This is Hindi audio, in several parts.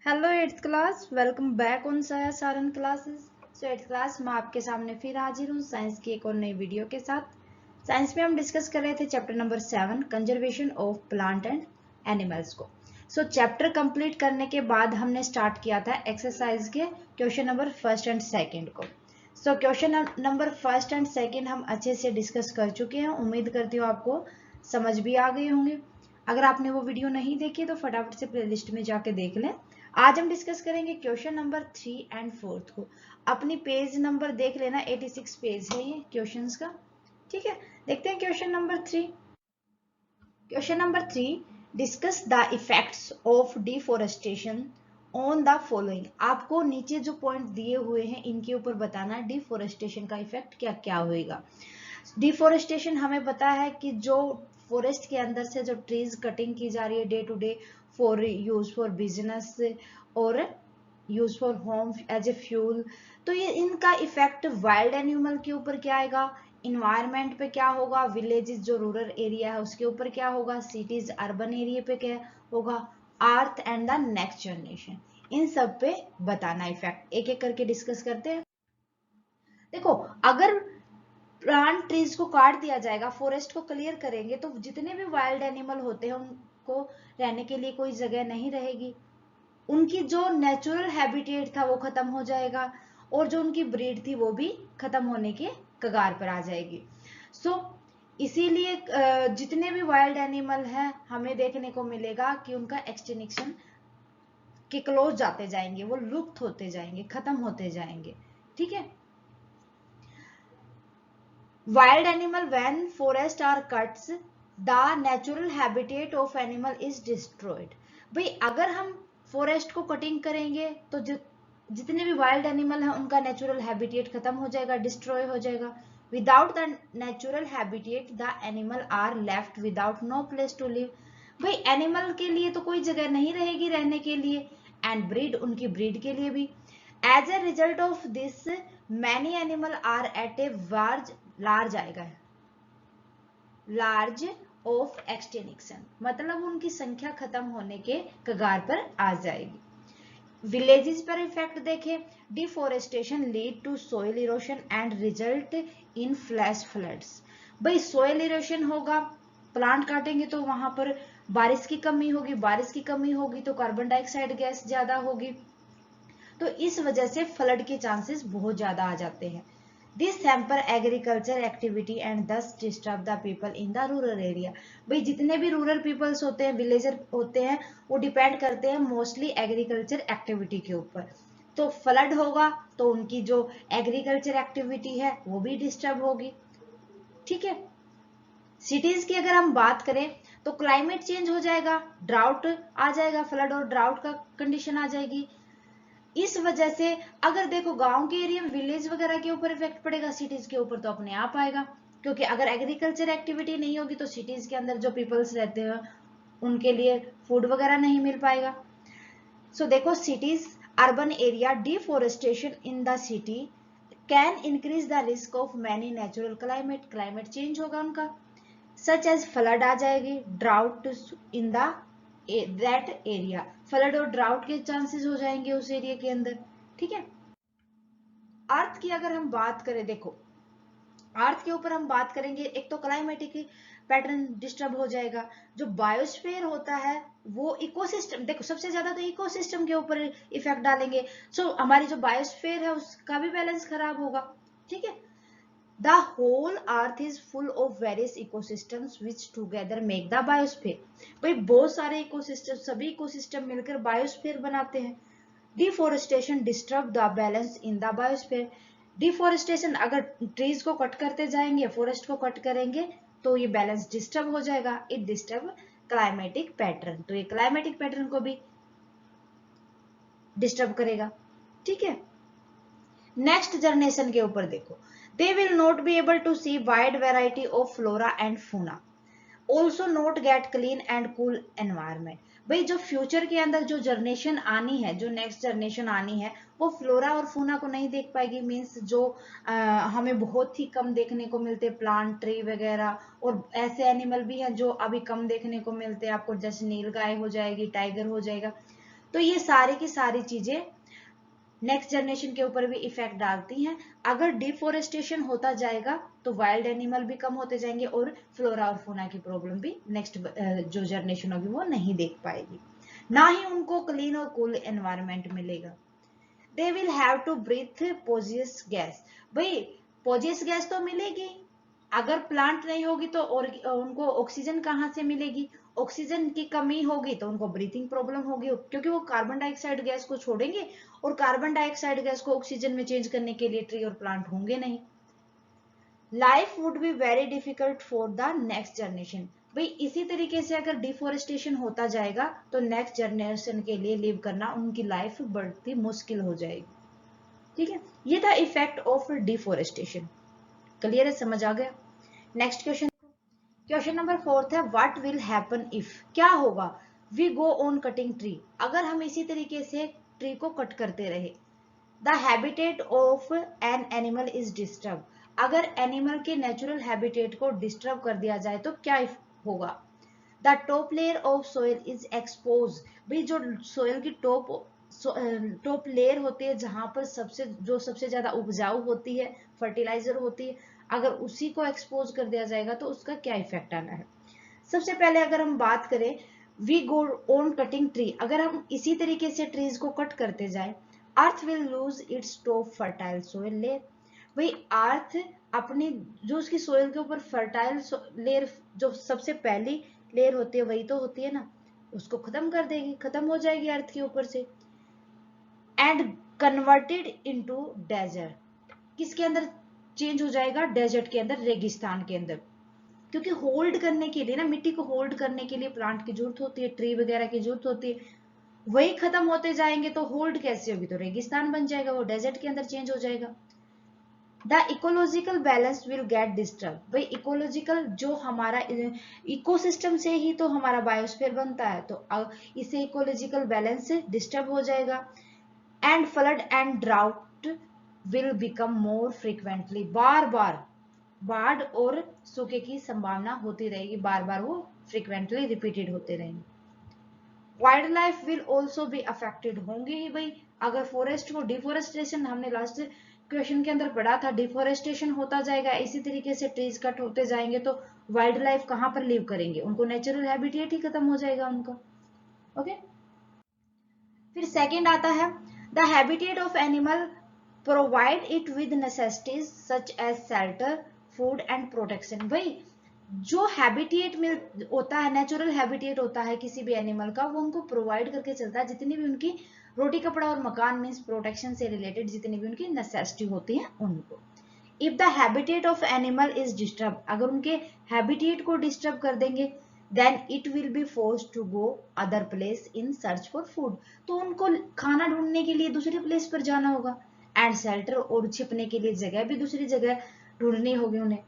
Hello eighth class, welcome back on Saya Saran classes. So eighth class मैं आपके सामने फिर हाजिर हूँ साइंस की एक और नई वीडियो के साथ। साइंस में हम डिस्कस कर रहे थे chapter number 7 conservation of plant and animals को। सो चैप्टर कंप्लीट करने के बाद हमने स्टार्ट किया था एक्सरसाइज के question number first and second को। So question number first and second हम अच्छे से डिस्कस कर चुके हैं। उम्मीद करती हूँ आपको समझ भी आ गए होंगे। अगर आपने वो वीडियो नहीं देखी तो फटाफट से प्लेलिस्ट में जाके देख लें। आज हम डिस्कस करेंगे क्वेश्चन नंबर 3 एंड 4 को। अपनी पेज नंबर देख लेना, 86 पेज है ये क्वेश्चंस का। ठीक है, देखते हैं question number 3। Question number 3, discuss the effects of deforestation on the following. आपको नीचे जो पॉइंट दिए हुए हैं इनके ऊपर बताना डिफोरेस्टेशन का इफेक्ट क्या क्या होएगा। डिफोरेस्टेशन हमें पता है कि जो फॉरेस्ट के अंदर से जो ट्रीज कटिंग की जा रही है day to day for use for business और use for home as a fuel, तो ये इनका इफेक्ट वाइल्ड एनिमल के ऊपर क्या आएगा, इन्वायरमेंट पे क्या होगा, विलेजेस जो रूरल एरिया है उसके ऊपर क्या होगा, सिटीज अर्बन एरिया पे क्या होगा, earth and the next generation, इन सब पे बताना इफेक्ट। एक एक करके डिस्कस करते हैं। देखो, अगर प्लांट ट्रीज को काट दिया जाएगा, फॉरेस्ट को क्लियर करेंगे, तो जितने भी वाइल्ड एनिमल होते हैं उनको रहने के लिए कोई जगह नहीं रहेगी। उनकी जो नेचुरल हैबिटेट था वो खत्म हो जाएगा और जो उनकी ब्रीड थी वो भी खत्म होने के कगार पर आ जाएगी। सो इसीलिए जितने भी वाइल्ड एनिमल हैं हमें देखने को मिलेगा कि उनका एक्सटिंक्शन के क्लोज जाते जाएंगे, वो लुप्त होते जाएंगे, खत्म होते जाएंगे। ठीक है। Wild animal, when forest are cuts, the natural habitat of animal is destroyed। भाई अगर हम फॉरेस्ट को कटिंग करेंगे तो जितने भी वाइल्ड एनिमल हैं उनका नेचुरल हैबिटेट खत्म हो जाएगा, डिस्ट्रॉय हो जाएगा। Without the natural habitat the animal are left without no place to live. भाई एनिमल के लिए तो कोई जगह नहीं रहेगी रहने के लिए, एंड ब्रीड, उनकी ब्रीड के लिए भी। As a result of this many animal are at a large आएगा, लार्ज ऑफ एक्सटिंक्शन, मतलब उनकी संख्या खत्म होने के कगार पर आ जाएगी। विलेजेस पर इफेक्ट देखें, deforestation lead to soil erosion and result in flash floods. भाई सोइल इरोशन होगा, प्लांट काटेंगे तो वहां पर बारिश की कमी होगी, बारिश की कमी होगी तो कार्बन डाइऑक्साइड गैस ज्यादा होगी, तो इस वजह से फ्लड के चांसेस बहुत ज्यादा आ जाते हैं। This hamper agriculture activity and thus disturb the people in the rural area. भाई जितने भी रूरल पीपल्स होते हैं, विलेजर होते हैं, वो डिपेंड करते हैं मोस्टली एग्रीकल्चर एक्टिविटी के ऊपर। तो फ्लड होगा तो उनकी जो एग्रीकल्चर एक्टिविटी है वो भी डिस्टर्ब होगी। ठीक है। सिटीज की अगर हम बात करें तो क्लाइमेट चेंज हो जाएगा, ड्राउट आ जाएगा, फ्लड और ड्राउट का कंडीशन आ जाएगी। इस वजह से अगर देखो गांव के एरिया में विलेज वगैरह के ऊपर इफेक्ट पड़ेगा, सिटीज के ऊपर तो अपने आप आएगा, क्योंकि अगर एग्रीकल्चर एक्टिविटी नहीं होगी तो सिटीज के अंदर जो पीपल्स रहते हैं उनके लिए फूड वगैरह नहीं मिल पाएगा। सो देखो, cities urban area, deforestation in the city can increase the risk of many natural climate, climate change होगा उनका, सच एज फ्लड आ जाएगी, drought in the that area, flood और ड्राउट के चांसेस हो जाएंगे उस एरिया के अंदर। ठीक है। अर्थ की अगर हम बात करें, देखो अर्थ के ऊपर हम बात करेंगे, एक तो क्लाइमेटिक पैटर्न डिस्टर्ब हो जाएगा, जो बायोस्फीयर होता है वो इकोसिस्टम, देखो सबसे ज्यादा तो इकोसिस्टम के ऊपर इफेक्ट डालेंगे। सो हमारी जो बायोस्फीयर है उसका भी बैलेंस खराब होगा। ठीक है। The whole earth is full of various ecosystems which together make the biosphere। भाई बहुत सारे इकोसिस्टम, सभी इकोसिस्टम मिलकर बायोस्फीयर बनाते हैं। Deforestation disturb the balance in the biosphere. Deforestation, अगर ट्रीज को कट करते जाएंगे, फॉरेस्ट को कट करेंगे तो ये बैलेंस डिस्टर्ब हो जाएगा, इट डिस्टर्ब क्लाइमेटिक पैटर्न, तो ये क्लाइमेटिक पैटर्न को भी डिस्टर्ब करेगा। ठीक है। नेक्स्ट जनरेशन के ऊपर देखो, they will not be able to see wide variety of flora and fauna, also not get clean and cool environment. भाई जो फ्यूचर के अंदर जो जनरेशन आनी है, जो नेक्स्ट जनरेशन आनी है, वो फ्लोरा और फूना को नहीं देख पाएगी। मीन्स जो हमें बहुत ही कम देखने को मिलते प्लांट, ट्री वगैरह, और ऐसे एनिमल भी हैं जो अभी कम देखने को मिलते हैं आपको, जैसे नीलगाय हो जाएगी, टाइगर हो जाएगा। तो ये सारी की सारी चीजें नेक्स्ट जनरेशन के ऊपर भी इफेक्ट डालती हैं। अगर डिफोरेस्टेशन होता जाएगा तो वाइल्ड एनिमल भी कम होते जाएंगे और फ्लोरा और फौना की प्रॉब्लम भी नेक्स्ट जो जनरेशन होगी वो नहीं देख पाएगी, ना ही उनको क्लीन और कूल एनवायरनमेंट मिलेगा। They will have to breathe poisonous gas. भाई पॉजियस गैस तो मिलेगी, अगर प्लांट नहीं होगी तो और उनको ऑक्सीजन कहाँ से मिलेगी, ऑक्सीजन की कमी होगी तो उनको ब्रीथिंग प्रॉब्लम होगी, क्योंकि वो कार्बन डाइऑक्साइड गैस को छोड़ेंगे और कार्बन डाइऑक्साइड गैस को ऑक्सीजन में चेंज करने के लिए ट्री और प्लांट होंगे नहीं। Life would be very difficult for the next generation. भाई इसी तरीके से अगर डिफोरेस्टेशन होता जाएगा तो नेक्स्ट जनरेशन के लिए लिव करना उनकी लाइफ बढ़ती मुश्किल हो जाएगी। ठीक है, ये था इफेक्ट ऑफ डिफोरेस्टेशन। क्लियर है, समझ आ गया। नेक्स्ट क्वेश्चन, क्वेश्चन नंबर 4 है व्हाट विल हैपन इफ, क्या होगा we go on cutting tree, अगर हम इसी तरीके से ट्री को कट करते रहे। The habitat of an animal is disturb, अगर एनिमल के नेचुरल हैबिटेट को डिस्टर्ब कर दिया जाए तो क्या होगा। The top layer of soil is expose, भाई जो सोइल की टॉप लेयर होती है जहां पर सबसे ज्यादा उपजाऊ होती है, फर्टिलाइजर होती है, अगर उसी को एक्सपोज कर दिया जाएगा तो उसका क्या इफेक्ट आना है। सबसे पहले अगर हम बात करें we go on cutting tree, अगर हम इसी तरीके से ट्रीज को कट करते जाए, earth will lose its top fertile soil layer, भाई अर्थ अपनी जो उसकी सोइल के ऊपर फर्टाइल लेयर जो सबसे पहली लेयर होती है वही तो होती है ना, उसको खत्म कर देगी, खत्म हो जाएगी अर्थ के ऊपर से। एंड कन्वर्टेड इनटू डेजर्ट, किसके अंदर चेंज हो जाएगा, डेजर्ट के अंदर, रेगिस्तान के अंदर, क्योंकि होल्ड करने के लिए ना, मिट्टी को होल्ड करने के लिए प्लांट की जरूरत होती है, ट्री वगैरह की जरूरत होती है, वही खत्म होते जाएंगे तो होल्ड कैसे होगी, तो रेगिस्तान बन जाएगा, वो डेजर्ट के अंदर चेंज हो जाएगा। The ecological balance will get disturb, भाई इकोलॉजिकल जो हमारा इकोसिस्टम से ही तो हमारा बायोस्फीयर बनता है, तो इससे इकोलॉजिकल बैलेंस डिस्टर्ब हो जाएगा। And flood and drought will become more frequently, बार बार बाढ़ और सूखे की संभावना होती रहेगी, बार बार वो फ्रीक्वेंटली रिपीटेड होते रहेंगे। Wild life will also be affected, होंगे ही भाई, अगर फॉरेस्ट को डिफोरेस्टेशन, हमने लास्ट क्वेश्चन के अंदर पढ़ा था, डिफोरेस्टेशन होता जाएगा, इसी तरीके से ट्रीज कट होते जाएंगे तो वाइल्ड लाइफ कहाँ पर लिव करेंगे, उनको नेचुरल हैबिटेट ही खत्म हो जाएगा उनका। ओके, फिर सेकंड आता है the habitat of animal provide it with necessities such as shelter, food and protection, भाई जो हैबिटेट मिल होता है, नेचुरल हैबिटेट होता है किसी भी एनिमल का, वो उनको प्रोवाइड करके चलता है, जितनी भी उनकी रोटी कपड़ा और मकान मीन्स प्रोटेक्शन से रिलेटेड जितनी भी उनकी नेसेसिटी होती है उनको। If the habitat of animal is disturb, अगर उनके हैबिटेट को डिस्टर्ब कर देंगे, then it will be force to go other place in search for food, तो उनको खाना ढूंढने के लिए दूसरे प्लेस पर जाना होगा, एंड शेल्टर, और छिपने के लिए जगह भी दूसरी जगह ढूंढनी होगी उन्हें।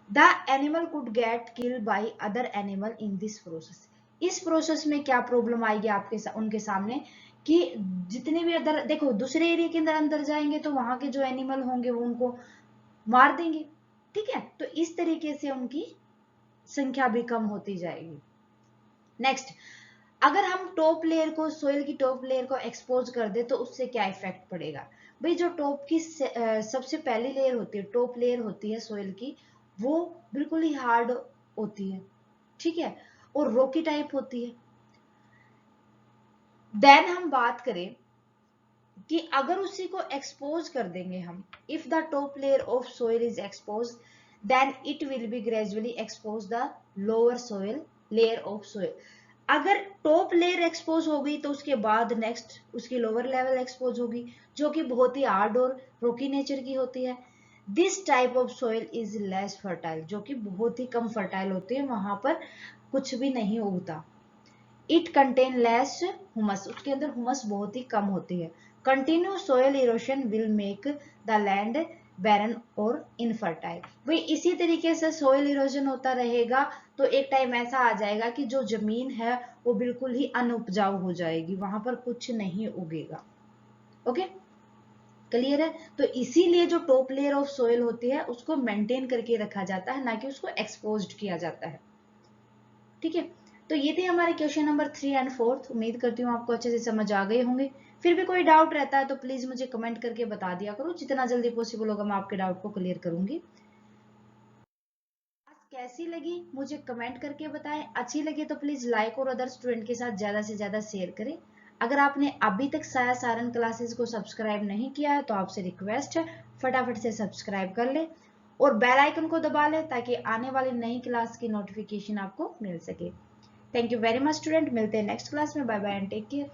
The animal could get killed by other animal in this process, इस प्रोसेस में क्या प्रॉब्लम आएगी उनके सामने कि जितने भी अदर, देखो दूसरे एरिया के अंदर अंदर जाएंगे तो वहां के जो एनिमल होंगे वो उनको मार देंगे। ठीक है, तो इस तरीके से उनकी संख्या भी कम होती जाएगी। नेक्स्ट, अगर हम टॉप लेयर को, सोइल की टॉप लेयर को एक्सपोज कर दे तो उससे क्या इफेक्ट पड़ेगा। भाई जो टॉप की सबसे पहली लेयर होती है, टॉप लेयर होती है सोइल की, वो बिल्कुल ही हार्ड होती है, ठीक है, और रॉकी टाइप होती है। देन हम बात करें कि अगर उसी को एक्सपोज कर देंगे हम, if the top layer of soil is expose, then it will be gradually expose the lower soil layer of soil, अगर टॉप लेयर एक्सपोज हो गई तो उसके बाद नेक्स्ट उसकी लोअर लेवल एक्सपोज होगी जो कि बहुत ही हार्ड और रॉकी नेचर की होती है। This type of soil is less fertile, जो कि बहुत ही कम फर्टाइल होती है, वहां पर कुछ भी नहीं उगता। इट कंटेन लेस हुमस, उसके अंदर हुमस बहुत ही कम होती है। Continue soil erosion will make the land barren और इनफर्टाइल, वही इसी तरीके से सोयल इरोजन होता रहेगा तो एक टाइम ऐसा आ जाएगा कि जो जमीन है वो बिल्कुल ही अनउपजाऊ हो जाएगी, वहां पर कुछ नहीं उगेगा। ओके, क्लियर है, तो इसीलिए जो टॉप लेयर ऑफ सोयल होती है उसको मेंटेन करके रखा जाता है, ना कि उसको एक्सपोज्ड किया जाता है। ठीक है, तो ये थे हमारे क्वेश्चन नंबर 3 एंड 4। उम्मीद करती हूँ आपको अच्छे से समझ आ गए होंगे। फिर भी कोई डाउट रहता है तो प्लीज मुझे कमेंट करके बता दिया करो, जितना जल्दी पॉसिबल होगा मैं आपके डाउट को क्लियर करूंगी। कैसी लगी मुझे कमेंट करके बताएं। अच्छी लगी तो प्लीज लाइक और अदर स्टूडेंट के साथ ज्यादा से ज्यादा शेयर करें। अगर आपने अभी तक साया सारन क्लासेस को सब्सक्राइब नहीं किया है तो आपसे रिक्वेस्ट है फटाफट से सब्सक्राइब कर ले और बेल आइकन को दबा ले ताकि आने वाली नई क्लास की नोटिफिकेशन आपको मिल सके। Thank you very much student, मिलते हैं नेक्स्ट क्लास में। Bye bye and take care.